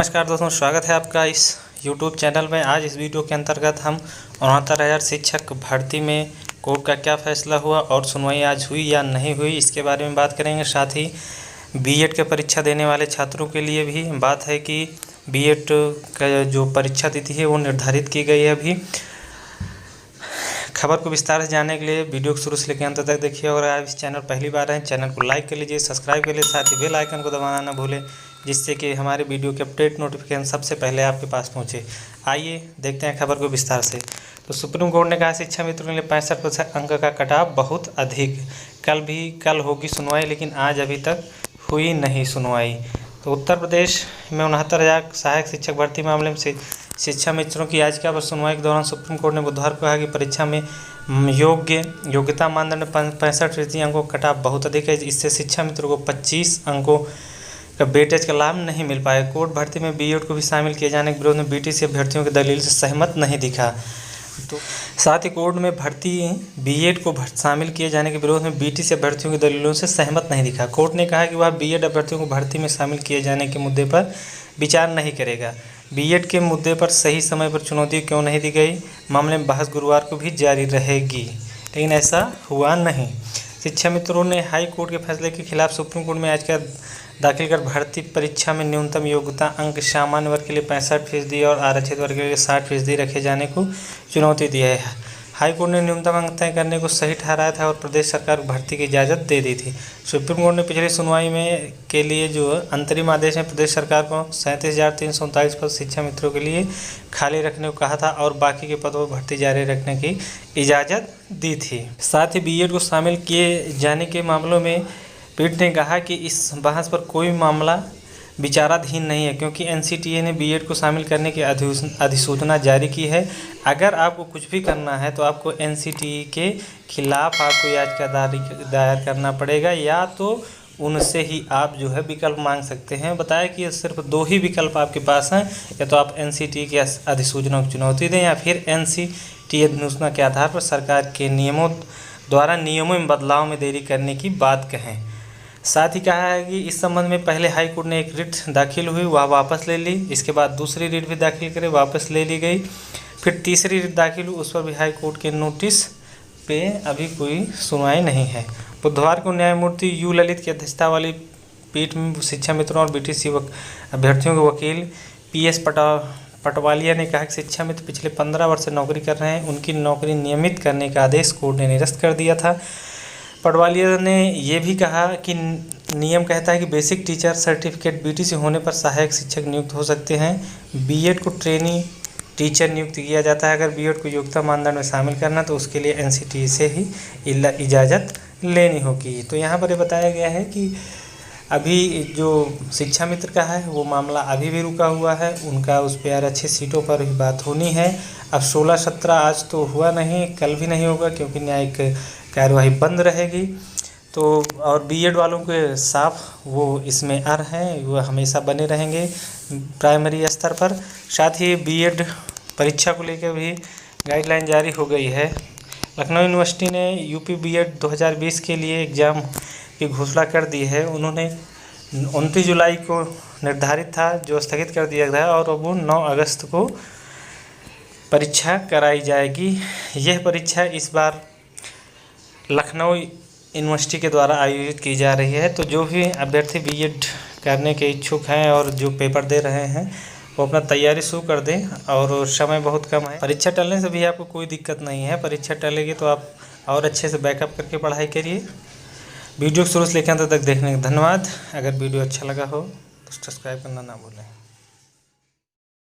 नमस्कार दोस्तों, स्वागत है आपका इस YouTube चैनल में। आज इस वीडियो के अंतर्गत हम 69,000 शिक्षक भर्ती में कोर्ट का क्या फैसला हुआ और सुनवाई आज हुई या नहीं हुई, इसके बारे में बात करेंगे। साथ ही बीएड की परीक्षा देने वाले छात्रों के लिए भी बात है कि बीएड का जो परीक्षा तिथि है वो निर्धारित की गई है अभी। खबर को विस्तार से जानने के लिए वीडियो को शुरू से लेकर अंत तक देखिए। और आप इस चैनल पहली बार हैं, चैनल को लाइक कर लीजिए, सब्सक्राइब कर लीजिए, साथ ही बेल आइकन को दबाना ना भूलें, जिससे कि हमारे वीडियो के अपडेट नोटिफिकेशन सबसे पहले आपके पास पहुंचे। आइए देखते हैं खबर को विस्तार से। तो सुप्रीम कोर्ट ने कहा शिक्षा मित्रों के लिए 65% अंक का कटाव बहुत अधिक। कल होगी सुनवाई, लेकिन आज अभी तक हुई नहीं सुनवाई। तो उत्तर प्रदेश में 69,000 सहायक शिक्षक भर्ती मामले में शिक्षा मित्रों की याचिका पर सुनवाई के दौरान सुप्रीम कोर्ट ने बुधवार को कहा कि परीक्षा में योग्यता मानदंड 65% अंकों का कटाव बहुत अधिक है। इससे शिक्षा मित्रों को 25 अंकों का वेटेज का लाभ नहीं मिल पाया। कोर्ट भर्ती में बीएड को भी शामिल किए जाने के विरोध में बीटीसी अभ्यर्थियों की दलील से सहमत नहीं दिखा। तो साथ ही कोर्ट में भर्ती बीएड को शामिल किए जाने के विरोध में बीटीसी अभ्यर्थियों की दलीलों से सहमत नहीं दिखा। कोर्ट ने कहा कि वह बीएड अभ्यर्थियों को भर्ती में शामिल किए जाने के मुद्दे पर विचार नहीं करेगा। बीएड के मुद्दे पर सही समय पर चुनौती क्यों नहीं दी गई, मामले में बहस गुरुवार को भी जारी रहेगी, लेकिन ऐसा हुआ नहीं। शिक्षा मित्रों ने हाई कोर्ट के फैसले के खिलाफ सुप्रीम कोर्ट में याचिका दाखिल कर भर्ती परीक्षा में न्यूनतम योग्यता अंक सामान्य वर्ग के लिए 65% और आरक्षित वर्ग के लिए 60% रखे जाने को चुनौती दी है। हाई कोर्ट ने न्यूनतम अंक तय करने को सही ठहराया था और प्रदेश सरकार को भर्ती की इजाज़त दे दी थी। सुप्रीम कोर्ट ने पिछली सुनवाई में के लिए जो अंतरिम आदेश में प्रदेश सरकार को 37,339 पद शिक्षा मित्रों के लिए खाली रखने को कहा था और बाकी के पदों पर भर्ती जारी रखने की इजाज़त दी थी। साथ ही बीएड को शामिल किए जाने के मामलों में पीठ ने कहा कि इस बहस पर कोई मामला विचाराधीन नहीं है, क्योंकि एनसीटीए ने बीएड को शामिल करने की अधिसूचना जारी की है। अगर आपको कुछ भी करना है तो आपको एनसीटीए के खिलाफ आपको याचिका दायर करना पड़ेगा, या तो उनसे ही आप जो है विकल्प मांग सकते हैं। बताया कि सिर्फ 2 ही विकल्प आपके पास हैं, या तो आप एनसीटीए की अधिसूचना को चुनौती दें या फिर एनसीटीए अधिसूचना के आधार पर सरकार के नियमों में बदलाव में देरी करने की बात कहें। साथ ही कहा है कि इस संबंध में पहले हाई कोर्ट ने एक रिट दाखिल हुई, वह वापस ले ली। इसके बाद दूसरी रिट भी दाखिल करे, वापस ले ली गई। फिर तीसरी रिट दाखिल हुई, उस पर भी हाई कोर्ट के नोटिस पे अभी कोई सुनवाई नहीं है। बुधवार को न्यायमूर्ति यू ललित की अध्यक्षता वाली पीठ में शिक्षा मित्रों और बीटीसी अभ्यर्थियों के वकील पीएस पटवालिया ने कहा कि शिक्षा मित्र पिछले 15 वर्ष से नौकरी कर रहे हैं, उनकी नौकरी नियमित करने का आदेश कोर्ट ने निरस्त कर दिया था। पटवालिया ने यह भी कहा कि नियम कहता है कि बेसिक टीचर सर्टिफिकेट बीटीसी होने पर सहायक शिक्षक नियुक्त हो सकते हैं। बीएड को ट्रेनी टीचर नियुक्त किया जाता है। अगर बीएड को योग्यता मानदंड में शामिल करना तो उसके लिए एनसीटीए से ही इजाज़त लेनी होगी। तो यहाँ पर ये बताया गया है कि अभी जो शिक्षा मित्र का है वो मामला अभी भी रुका हुआ है, उनका उस पर आरक्षित सीटों पर भी बात होनी है। अब 16-17 आज तो हुआ नहीं, कल भी नहीं होगा, क्योंकि न्यायिक कार्यवाही बंद रहेगी। तो और बीएड वालों के साफ वो इसमें हैं, वो हमेशा बने रहेंगे प्राइमरी स्तर पर। साथ ही बीएड परीक्षा को लेकर भी गाइडलाइन जारी हो गई है। लखनऊ यूनिवर्सिटी ने यूपी बीएड 2020 के लिए एग्ज़ाम की घोषणा कर दी है। उन्होंने 29 जुलाई को निर्धारित था, जो स्थगित कर दिया गया, और अब 9 अगस्त को परीक्षा कराई जाएगी। यह परीक्षा इस बार लखनऊ यूनिवर्सिटी के द्वारा आयोजित की जा रही है। तो जो भी अभ्यर्थी बीएड करने के इच्छुक हैं और जो पेपर दे रहे हैं वो अपना तैयारी शुरू कर दें, और समय बहुत कम है। परीक्षा टलने से भी आपको कोई दिक्कत नहीं है, परीक्षा टलेगी तो आप और अच्छे से बैकअप करके पढ़ाई करिए। वीडियो शुरू से लेकर अंत तक देखने का धन्यवाद। अगर वीडियो अच्छा लगा हो तो सब्सक्राइब करना ना भूलें।